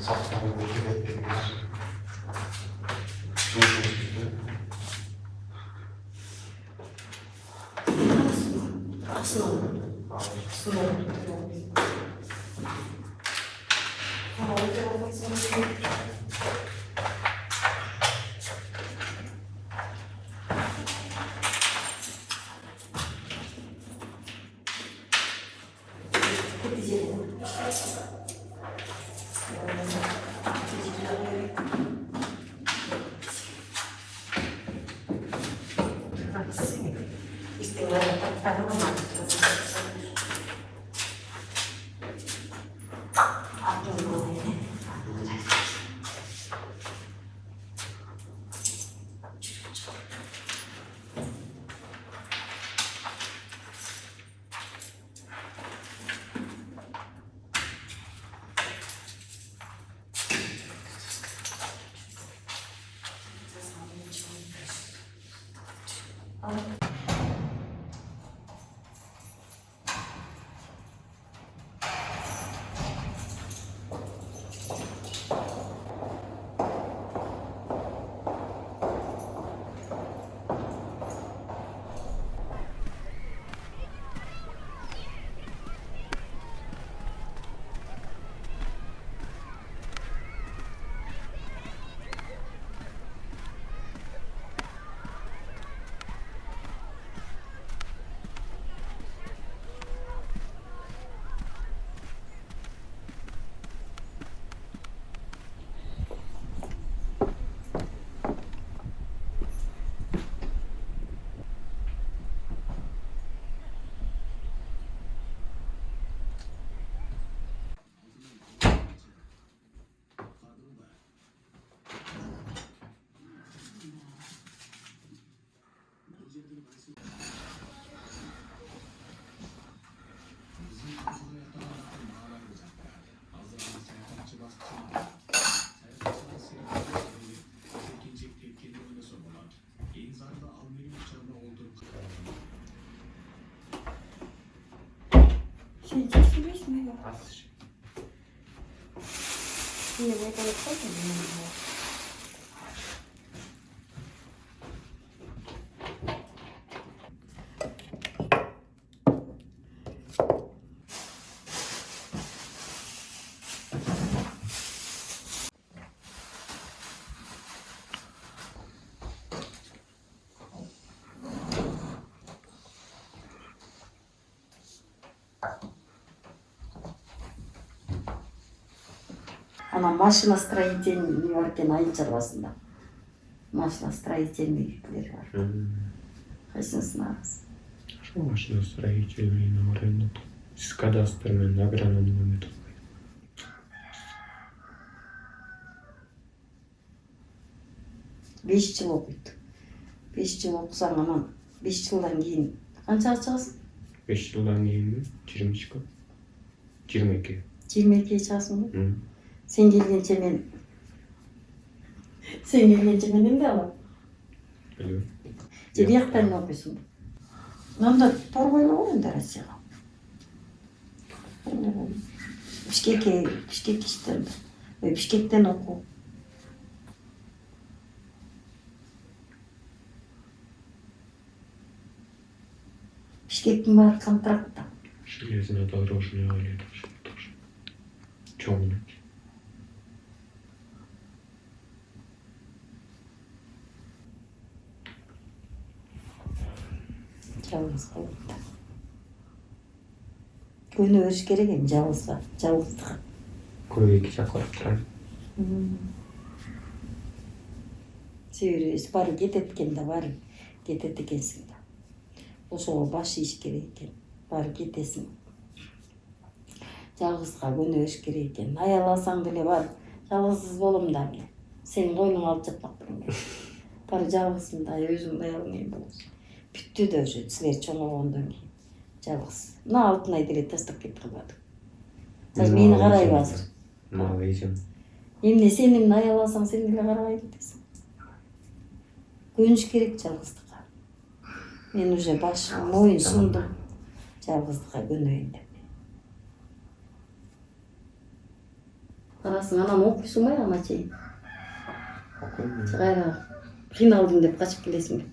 Sapları böyle bekliyoruz. Çok güzel. 진짜 심해요. 아스시. 근데 왜 그걸 써주는 거야? Она машиностроительный Нью-Йорк'ten ayın çarvasında. Машиностроительныйлер var. Қайсысын аласың? Что машиностроительный на аренду? С кадастрами агрономными такой. 5 жыл оқиды. 5 жыл оқысаң анан 5 жылдан кейін қаншаға шығасың? 5 жылдан кейін бе? 22. 22. 22-ге шығасың ба? Sen gelгенше мен емде аламын. Білем. Сен бияқтан оқисың ба? Мында торғайлы ғой енді Россияға. Бішкектен оқу. Бішкектің бәрі контрактта. Железнодорожный олень тоже. Темный. Жалғыз қалыпты. Көне өріш керек енді жалғыздыға. Көйлекке шақырып тұрады. Себебі бары кететкенде бары кетеді екенсің да. Ошоға баш иш керек екен. Бары кетесің. Жалғыздыға көне өріш керек екен. Аяласаң деле бар. Жалғызсыз болом да мен. Сенің қойның алып жатпақ білмеймін. Бары жалғызсың да, өзіңді аялмайын боласың. Бүтті де уже сілер чоңығандан кейін. Жалғыз. Мына алтын ай деле тастап кетіп қалады. Саз мені қарай базыр. Малайзия. Емне сен емне аяласаң сен деле қарай кетесің. Көніш керек жалғыздыққа. Мен уже мойын сұндым жалғыздыққа көнейін деп. Барасың, анан окуйсуң ба ана чейин? Окуйм. Кайра кыйналдым деп качып келесиңби?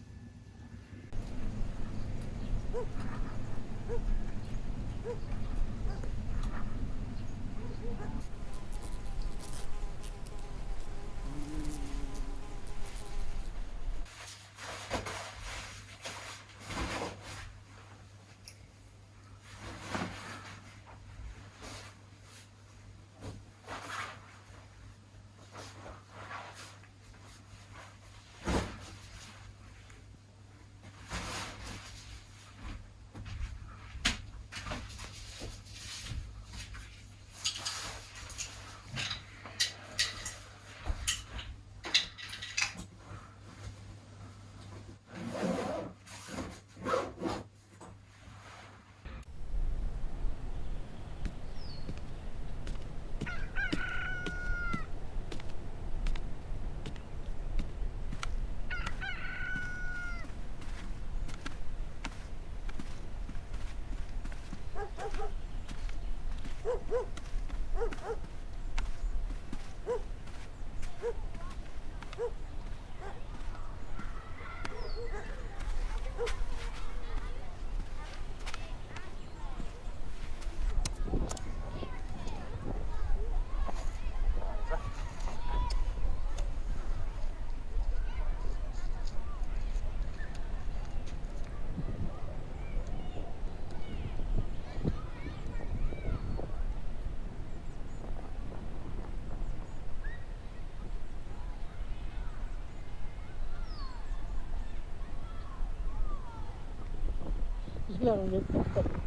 Güzel olacak.